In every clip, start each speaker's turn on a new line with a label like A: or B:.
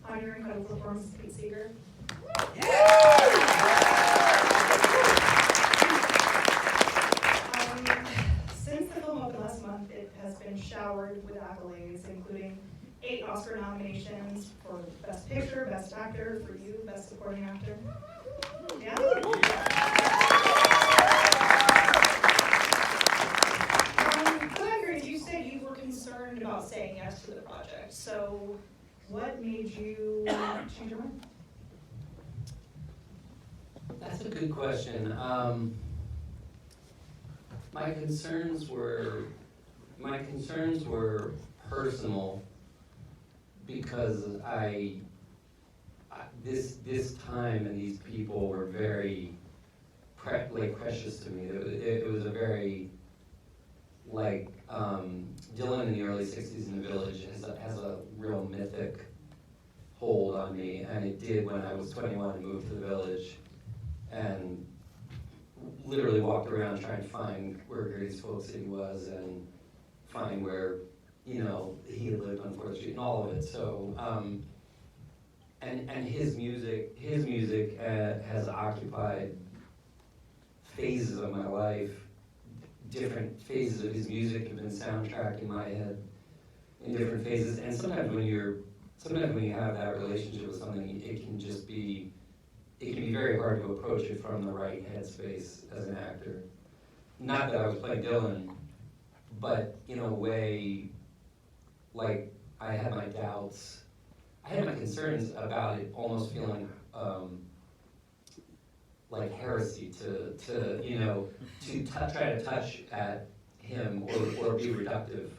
A: on your incredible performance, Pete Seeger. Since the film opened last month, it has been showered with accolades, including 8 Oscar nominations for Best Picture, Best Actor, for you, Best Supporting Actor. Yeah? So I'm curious, you said you were concerned about saying yes to the project. So what made you change your mind?
B: That's a good question. My concerns were personal because this time and these people were very precious to me. It was a very Dylan in the early '60s in the Village has a real mythic hold on me, and it did when I was 21 and moved to the Village, and literally walked around trying to find where Grady's Folk City was and find where, he had lived on 4th Street and all of it. So, and his music has occupied phases of my life. Different phases of his music have been soundtracking my head in different phases. And sometimes when you have that relationship with something, it can be very hard to approach it from the right headspace as an actor. Not that I was playing Dylan, but in a way, I had my doubts. I had my concerns about it almost feeling like heresy to try to touch at him or be reductive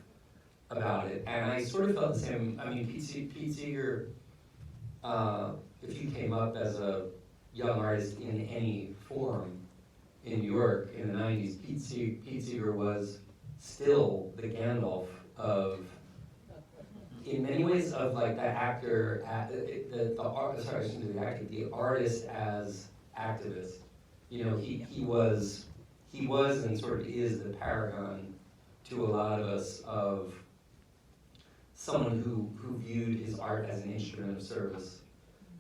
B: about it. And I sort of felt the same. I mean, Pete Seeger, if you came up as a young artist in any form in New York in the 90s, Pete Seeger was still the Gandalf of, in many ways, of the actor, the artist as activist. He was and sort of is the paragon to a lot of us of someone who viewed his art as an instrument of service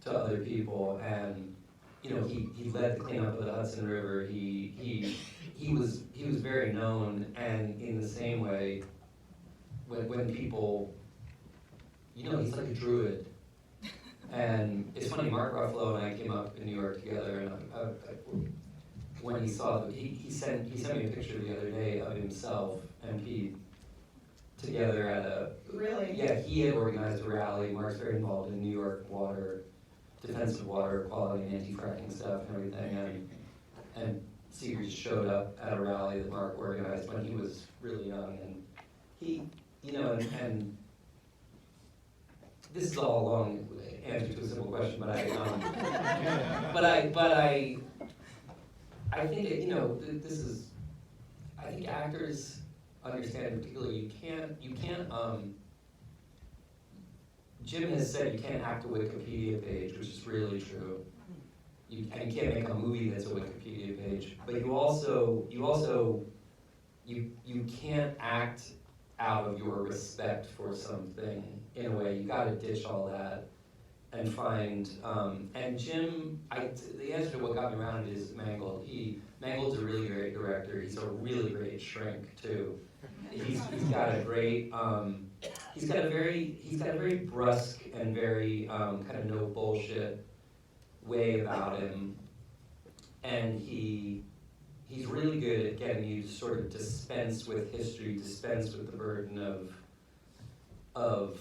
B: to other people, and he led the cleanup of the Hudson River. He was very known, and in the same way, when people, he's like a druid. And it's funny, Mark Ruffalo and I came up in New York together, and when he saw he sent me a picture the other day of himself and Pete together at a.
A: Really?
B: Yeah, he had organized a rally. Mark's very involved in New York water, defensive water quality and anti-fracking stuff and everything, and Seeger just showed up at a rally that Mark organized when he was really young, and he, and this is all a long answer to a simple question, but I think this is, I think actors understand particularly you can't Jim has said you can't act a Wikipedia page, which is really true. You can't make a movie that's a Wikipedia page, but you can't act out of your respect for something in a way. You got to ditch all that and find. And Jim, the answer to what got me around it is Mangold. Mangold's a really great director. He's a really great shrink too. He's got a great. He's got a very brusque and very kind of no bullshit way about him, and he's really good at getting you to sort of dispense with history, dispense with the burden of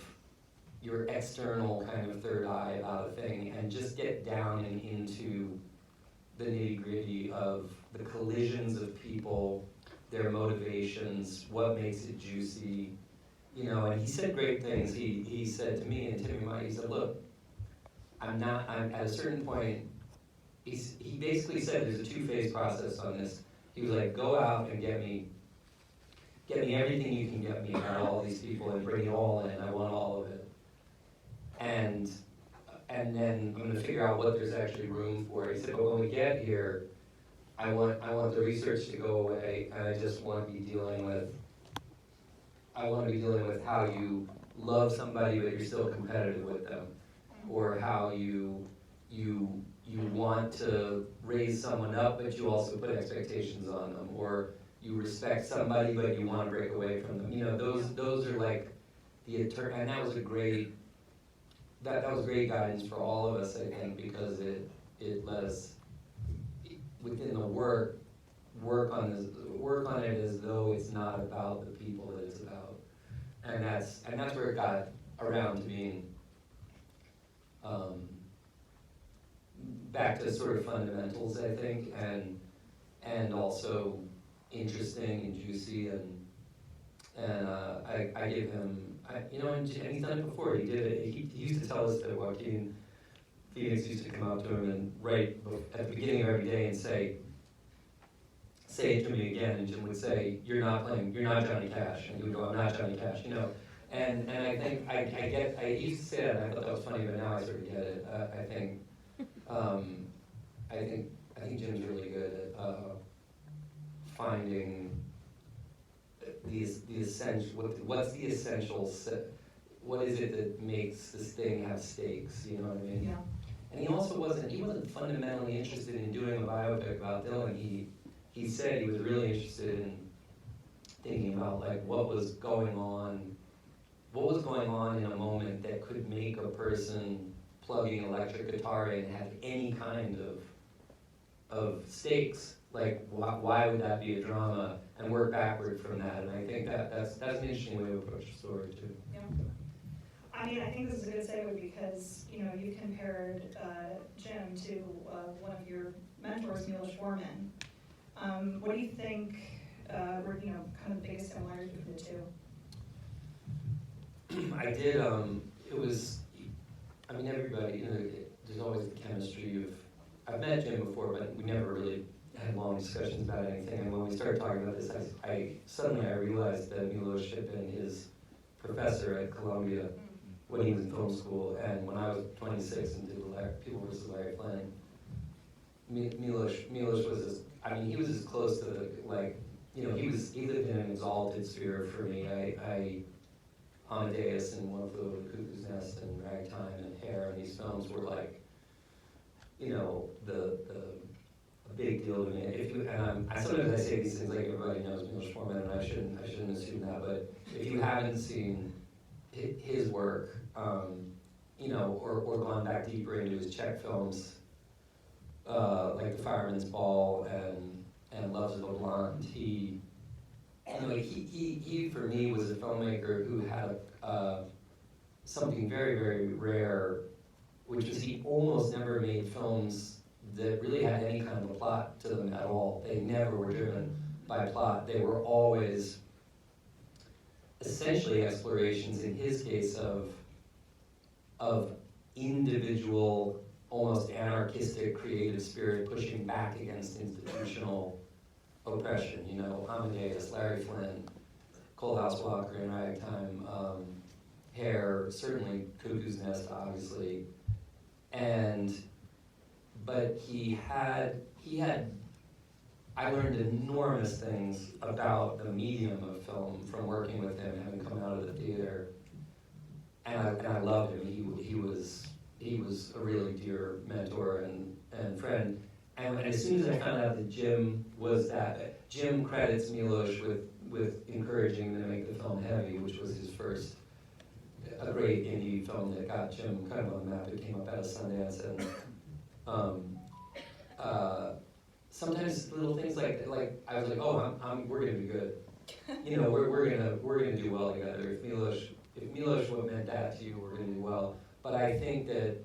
B: your external kind of third eye about a thing, and just get down and into the nitty-gritty of the collisions of people, their motivations, what makes it juicy, and he said great things. He said to me and Timmy Mike, he said, look, I'm at a certain point, he basically said there's a two-phase process on this. He was like, go out and get me everything you can get me about all these people and bring it all in. I want all of it. And then I'm going to figure out what there's actually room for. He said, but when we get here, I want the research to go away, and I just want to be dealing with how you love somebody but you're still competitive with them. or how you want to raise someone up, but you also put expectations on them, or you respect somebody, but you want to break away from them. You know, those are like and that was a great, that was great guidance for all of us, I think, because it let us, within the work on it as though it's not about the people that it's about. And that's where it got around to being back to sort of fundamentals, I think, and also interesting and juicy, and I give him, you know, and he's done it before. He did it. He used to tell us that Joaquin Phoenix used to come up to him and right at the beginning of every day and say it to me again, and Jim would say, you're not Johnny Cash, and he would go, I'm not Johnny Cash, you know. And I think I used to say that, and I thought that was funny, but now I sort of get it. I think Jim's really good at finding the essential. What's the essential? What is it that makes this thing have stakes? You know what I mean?
A: Yeah.
B: And he wasn't fundamentally interested in doing a biopic about Dylan. He said he was really interested in thinking about like what was going on in a moment that could make a person plugging an electric guitar in have any kind of stakes. Like why would that be a drama, and work backward from that. And I think that's an interesting way to approach the story too.
A: Yeah. I mean, I think this is a good segue because, you know, you compared Jim to one of your mentors, Milos Forman. What do you think were, you know, kind of the biggest similarities between the two?
B: I did, it was, I mean, everybody, you know, there's always the chemistry of, I've met Jim before, but we never really had long discussions about anything. And when we started talking about this, I suddenly realized that Milos had been his professor at Columbia when he was in film school, and when I was 26 and did People vs. Larry Flynn, Milos was, he was as close to the, like, you know, he lived in an exalted sphere for me. Amadeus and One Flew Over the Cuckoo's Nest and Ragtime and Hair, and these films were like, you know, a big deal to me. Sometimes I say these things like everybody knows Milos Forman, and I shouldn't assume that, but if you haven't seen his work, you know, or gone back deeper into his Czech films, like The Fireman's Ball and Loves of a Blonde, he for me was a filmmaker who had something very, very rare, which was he almost never made films that really had any kind of a plot to them at all. They never were driven by plot. They were always essentially explorations, in his case, of individual, almost anarchistic creative spirit pushing back against institutional oppression. You know, Amadeus, Larry Flynn, Coalhouse Walker in Ragtime, Hair, certainly Cuckoo's Nest, obviously. But he had, I learned enormous things about the medium of film from working with him, having come out of the theater. And I loved him. He was a really dear mentor and friend. And as soon as I found out that Jim was that, Jim credits Milos with encouraging him to make the film Heavy, which was his first, a great indie film that got Jim kind of on the map. It came up out of Sundance, and sometimes little things like I was like, oh, we're gonna be good. You know, we're gonna do well together. If Milos meant that to you, we're gonna do well. But I think that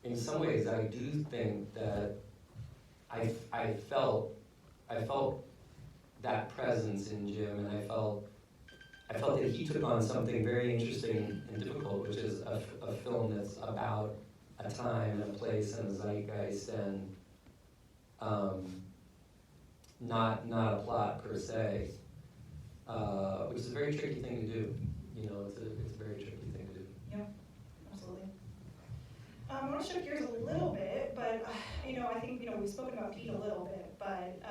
B: in some ways, I do think that I felt that presence in Jim, and I felt that he took on something very interesting and difficult, which is a film that's about a time and a place and a zeitgeist, and not a plot per se, which is a very tricky thing to do. You know, it's a very tricky thing to do.
A: Yeah, absolutely. I want to shift gears a little bit, but you know, I think, you know, we've spoken about Pete a little bit, but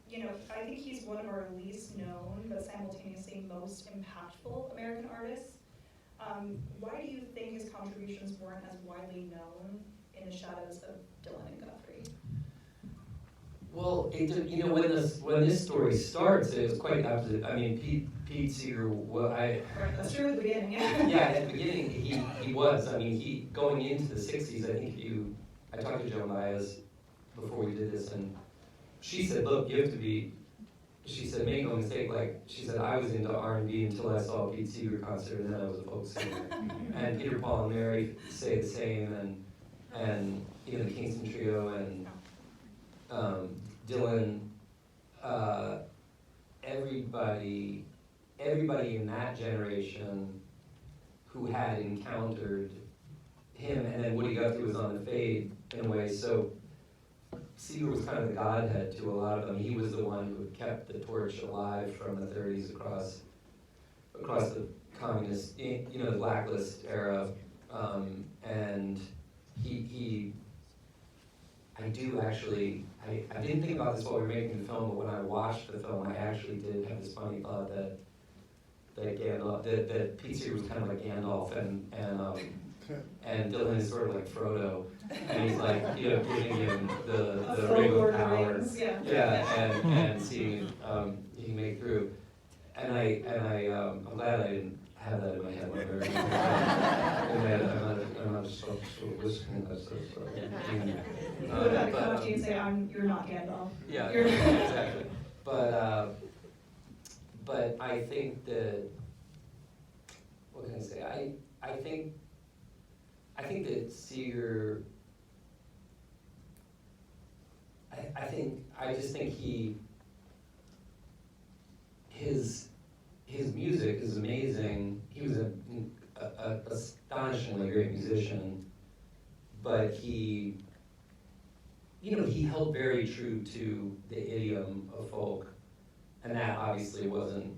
A: you know, I think he's one of our least known but simultaneously most impactful American artists. Why do you think his contributions weren't as widely known in the shadows of Dylan and Guthrie?
B: Well, when this story starts, it was quite opposite. I mean, Pete Seeger,
A: Right, that's true at the beginning, yeah.
B: yeah, at the beginning, he was. I mean, going into the 60s, I talked to Joan Baez before we did this, and she said, look, you have to be, she said, make no mistake, like, she said, I was into R&B until I saw a Pete Seeger concert, and then I was a folk singer. And Peter, Paul, and Mary say the same, and the Kingston Trio, and Dylan, everybody in that generation who had encountered him, and then Woody Guthrie was on the fade in a way, so Seeger was kind of the godhead to a lot of them. He was the one who had kept the torch alive from the 30s across the communist, the blacklist era, and I didn't think about this while we were making the film, but when I watched the film, I actually did have this funny thought that Pete Seeger was kind of like Gandalf, and Dylan is sort of like Frodo, and he's like, giving him the ring of power, and seeing he can make through. And I'm glad I didn't have that in my head when I was I'm not so listening.
A: You would have to come up to you and say, you're not Gandalf.
B: Yeah, exactly. But I think that, what can I say? I think that Seeger, I just think his music is amazing. He was an astonishingly great musician, but he held very true to the idiom of folk, and that obviously wasn't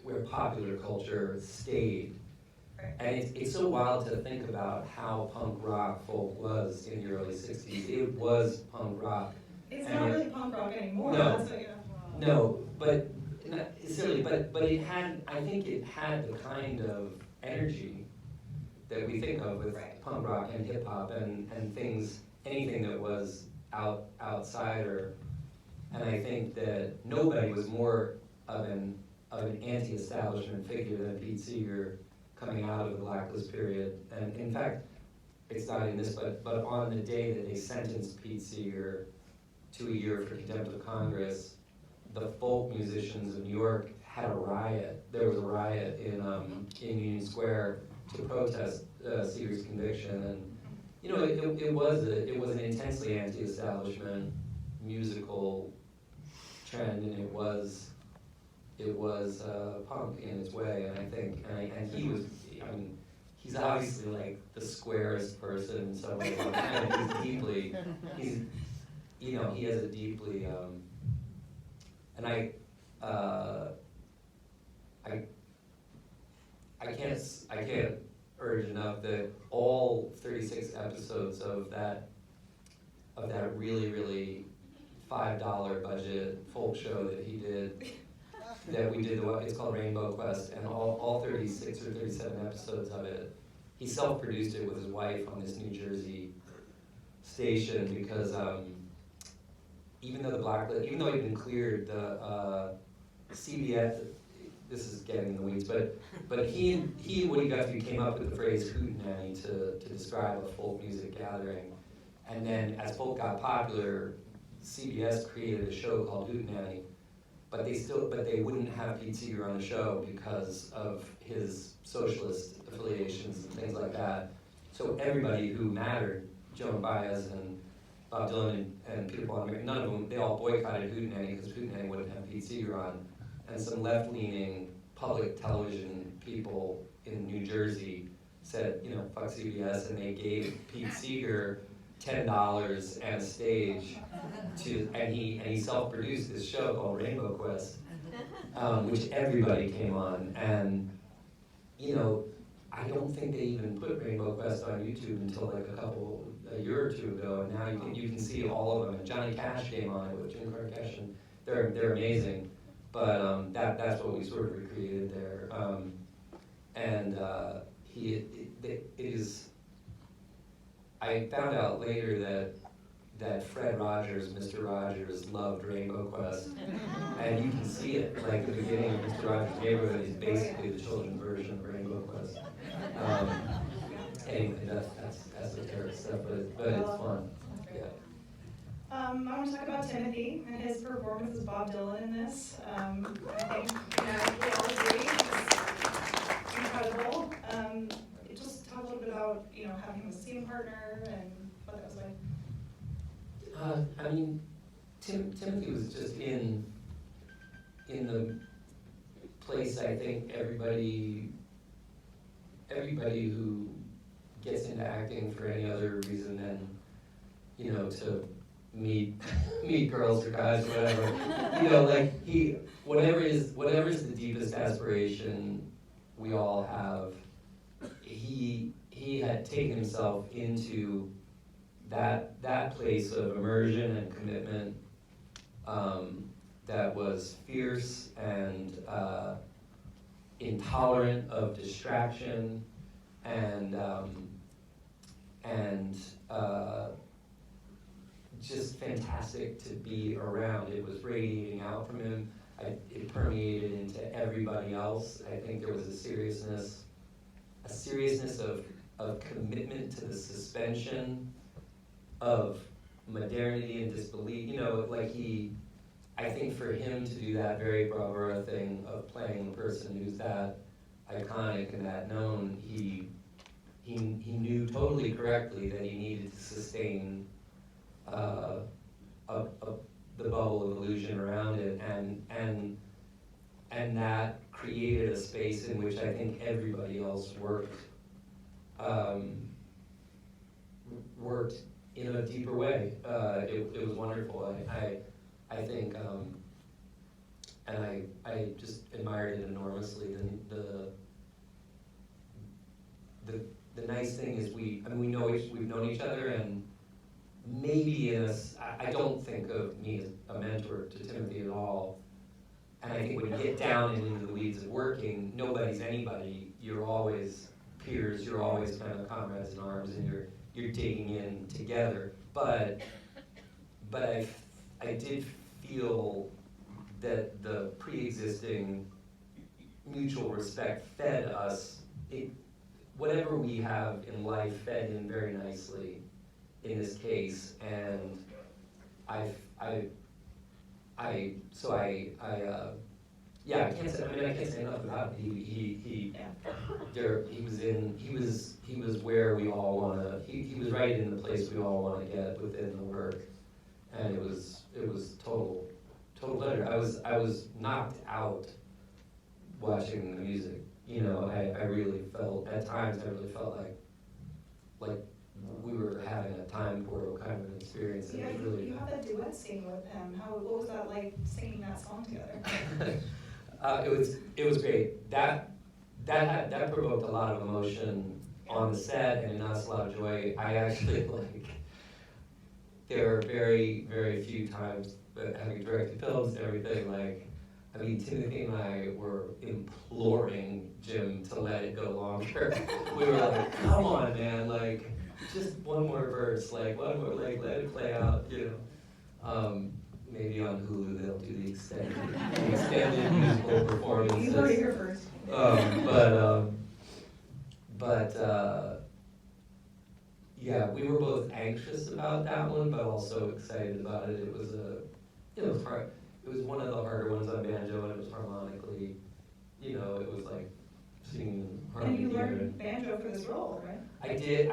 B: where popular culture stayed.
A: Right.
B: And it's so wild to think about how punk rock folk was in the early 60s. It was punk rock.
A: It's not really punk rock anymore.
B: No.
A: That's what,
B: No, but not silly, but I think it had the kind of energy that we think of with punk rock and hip hop and things, anything that was outsider. And I think that nobody was more of an anti-establishment figure than Pete Seeger coming out of the blacklist period. And in fact, it's not in this, but on the day that they sentenced Pete Seeger to a year for contempt of Congress, the folk musicians of New York had a riot. There was a riot in Union Square to protest Seeger's conviction, and it was an intensely anti-establishment musical trend, and it was punk in its way, and I think, and he was, he's obviously like the squarest person in some ways, and he has a deeply, and I can't urge enough that all 36 episodes of that really, really $5 budget folk show that he did, that we did, it's called Rainbow Quest, and all 36 or 37 episodes of it, he self-produced it with his wife on this New Jersey station, because even though he'd been cleared, the CBS, this is getting in the weeds, but he and Woody Guthrie came up with the phrase hootenanny to describe a folk music gathering. And then as folk got popular, CBS created a show called Hootenanny, but they wouldn't have Pete Seeger on the show because of his socialist affiliations and things like that. So everybody who mattered, Joan Baez and Bob Dylan and Peter, Paul, and Mary, none of them, they all boycotted Hootenanny because Hootenanny wouldn't have Pete Seeger on. And some left-leaning public television people in New Jersey said, fuck CBS, and they gave Pete Seeger $10 and a stage and he self-produced this show called Rainbow Quest, which everybody came on, and I don't think they even put Rainbow Quest on YouTube until like a year or two ago, and now you can see all of them. And Johnny Cash came on it with Jim Carcass, and they're amazing. But that's what we sort of recreated there. And it is, I found out later that Fred Rogers, Mr. Rogers, loved Rainbow Quest. And you can see it, like the beginning of Mr. Rogers' Neighborhood is basically the children's version of Rainbow Quest. Anyway, that's esoteric stuff, but it's fun. Yeah.
A: I want to talk about Timothy and his performance as Bob Dylan in this. I think we all agree it's incredible. Just talk a little bit about having him as a scene partner and what that was like.
B: I mean, Timothy was just in the place. I think everybody who gets into acting for any other reason than to meet girls or guys or whatever. Like whatever's the deepest aspiration we all have, he had taken himself into that place of immersion and commitment that was fierce and intolerant of distraction and just fantastic to be around. It was radiating out from him. It permeated into everybody else. I think there was a seriousness of commitment to the suspension of modernity and disbelief. I think for him to do that very bravura thing of playing a person who's that iconic and that known, he knew totally correctly that he needed to sustain the bubble of illusion around it, and that created a space in which I think everybody else worked in a deeper way. It was wonderful. I think, and I just admired it enormously. The nice thing is we've known each other, and maybe I don't think of me as a mentor to Timothy at all. And I think when you get down into the weeds of working, nobody's anybody. You're always peers. You're always kind of comrades in arms, and you're digging in together. But I did feel that the pre-existing mutual respect fed us. Whatever we have in life fed in very nicely in this case, and I can't say enough about it. He was where we all wanna. He was right in the place we all want to get within the work, and it was total pleasure. I was knocked out watching the music. I really felt at times. I really felt like we were having a time portal kind of an experience.
A: Yeah, you had that duet scene with him. What was that like, singing that song together?
B: It was great. That provoked a lot of emotion on the set, and in us a lot of joy. I actually there are very, very few times that having directed films and everything, Timothy and I were imploring Jim to let it go longer. We were like, come on, man, just one more verse, one more, let it play out, Maybe on Hulu they'll do the extended musical performances.
A: You heard it here first.
B: Yeah, we were both anxious about that one, but also excited about it. It was hard. It was one of the harder ones on banjo, and it was harmonically, it was like singing harmony.
A: And you learned banjo for this role, right?
B: I did.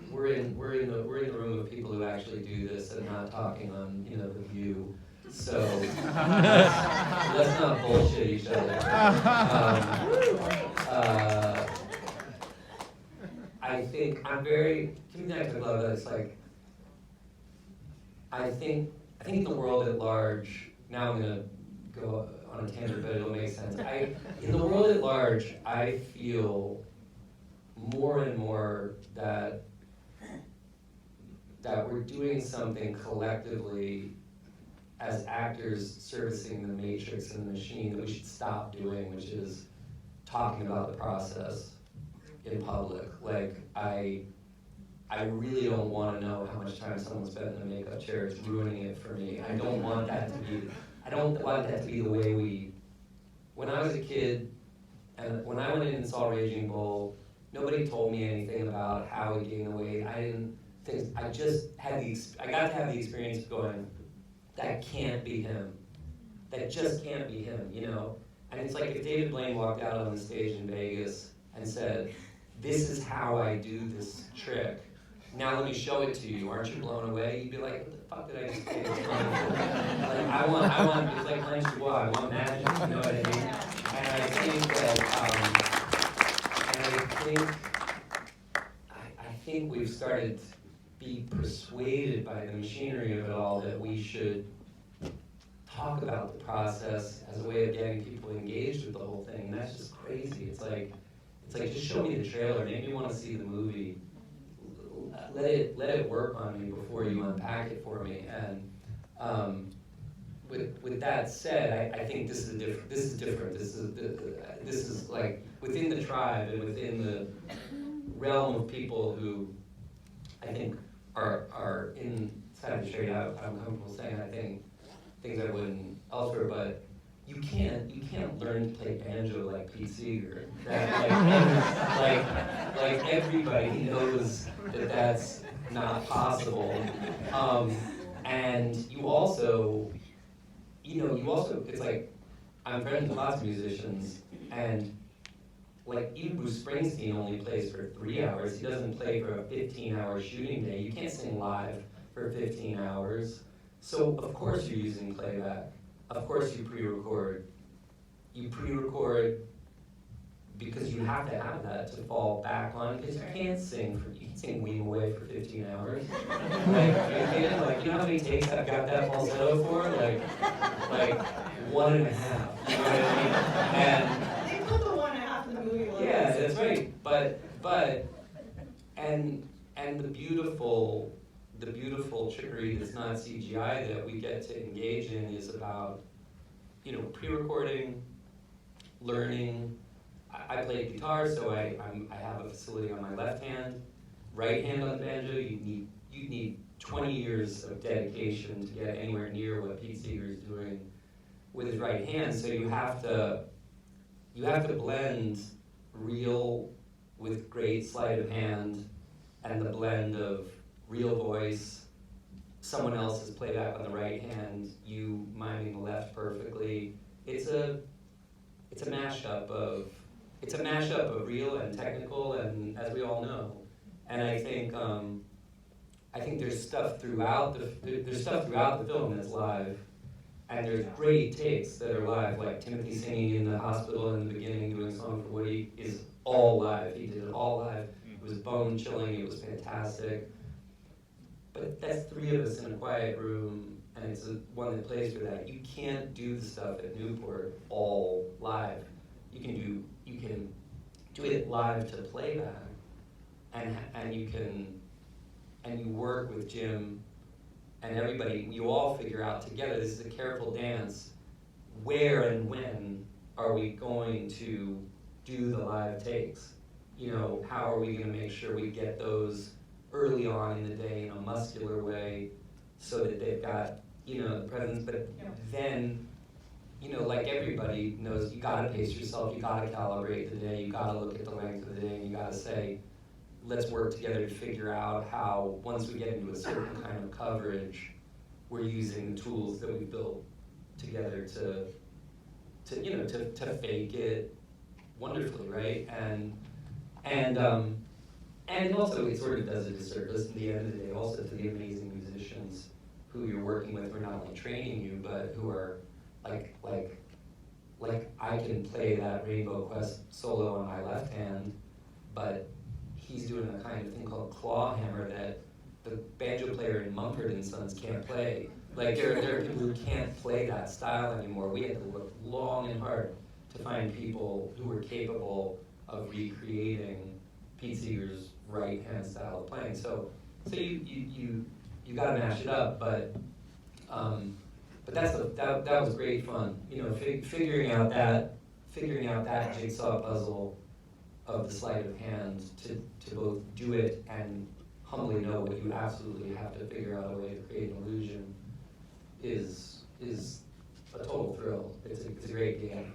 B: We're in the room of people who actually do this and not talking on The View. So let's not bullshit each other. I think I'm very. Timothy and I took love. It's I think in the world at large. Now I'm gonna go on a tangent, but it'll make sense. In the world at large, I feel more and more that we're doing something collectively as actors servicing the matrix and the machine that we should stop doing, which is talking about the process in public. Like, I really don't want to know how much time someone spent in the makeup chair. It's ruining it for me. I don't want that to be the way we, when I was a kid, and when I went in and saw Raging Bull, nobody told me anything about how he gained the weight. I got to have the experience of going, that can't be him. That just can't be him, you know? And it's like if David Blaine walked out on the stage in Vegas and said, this is how I do this trick. Now let me show it to you. Aren't you blown away? You'd be like, what the fuck did I just do? Like, I want, it's like Blanche Dubois, I want magic, you know what I mean? And I think we've started to be persuaded by the machinery of it all that we should talk about the process as a way of getting people engaged with the whole thing. And that's just crazy. It's like just show me the trailer, make me want to see the movie. Let it work on me before you unpack it for me. And with that said, I think this is different. This is like within the tribe and within the realm of people who I think are inside the trade. I'm comfortable saying I think things I wouldn't elsewhere, but you can't learn to play banjo like Pete Seeger. Like everybody knows that that's not possible. And you also, it's like, I'm friends with lots of musicians, and like even Bruce Springsteen only plays for 3 hours. He doesn't play for a 15-hour shooting day. You can't sing live for 15 hours. So of course you're using playback. Of course you pre-record. You pre-record because you have to have that to fall back on, because you can't sing Weem Away for 15 hours. Like you know how many takes I've got that falsetto for? Like 1.5. You know what I mean? And
A: They put the 1.5 in the movie.
B: yeah, that's right. But the beautiful trickery that's not CGI that we get to engage in is about, pre-recording, learning. I play guitar, so I have a facility on my left hand. Right hand on the banjo, you need 20 years of dedication to get anywhere near what Pete Seeger is doing with his right hand. So you have to blend real with great sleight of hand, and the blend of real voice, someone else's playback on the right hand, you miming the left perfectly. It's a mashup of real and technical, and as we all know. And I think there's stuff throughout the film that's live, and there's great takes that are live, like Timothy singing in the hospital in the beginning, doing a song for Woody is all live. He did it all live. It was bone chilling. It was fantastic. But that's 3 of us in a quiet room, and it's one that plays for that. You can't do the stuff at Newport all live. You can do it live to playback, and you work with Jim and everybody. You all figure out together. This is a careful dance. Where and when are we going to do the live takes? How are we going to make sure we get those early on in the day in a muscular way, so that they've got the presence, but then. Like everybody knows, you gotta pace yourself, you gotta calibrate the day, you gotta look at the length of the day, and you gotta say, let's work together to figure out how, once we get into a certain kind of coverage, we're using the tools that we've built together to fake it wonderfully, right? And also it sort of does a disservice at the end of the day also to the amazing musicians who you're working with, who are not only training you, but who are like I can play that Rainbow Quest solo on my left hand, but he's doing a kind of thing called claw hammer that the banjo player in Mumford and Sons can't play. Like there are people who can't play that style anymore. We had to look long and hard to find people who were capable of recreating Pete Seeger's right hand style of playing. So you got to mash it up, but But that was great fun, you know, figuring out that jigsaw puzzle of the sleight of hand to both do it and humbly know what you absolutely have to figure out a way to create an illusion is a total thrill. It's a great game.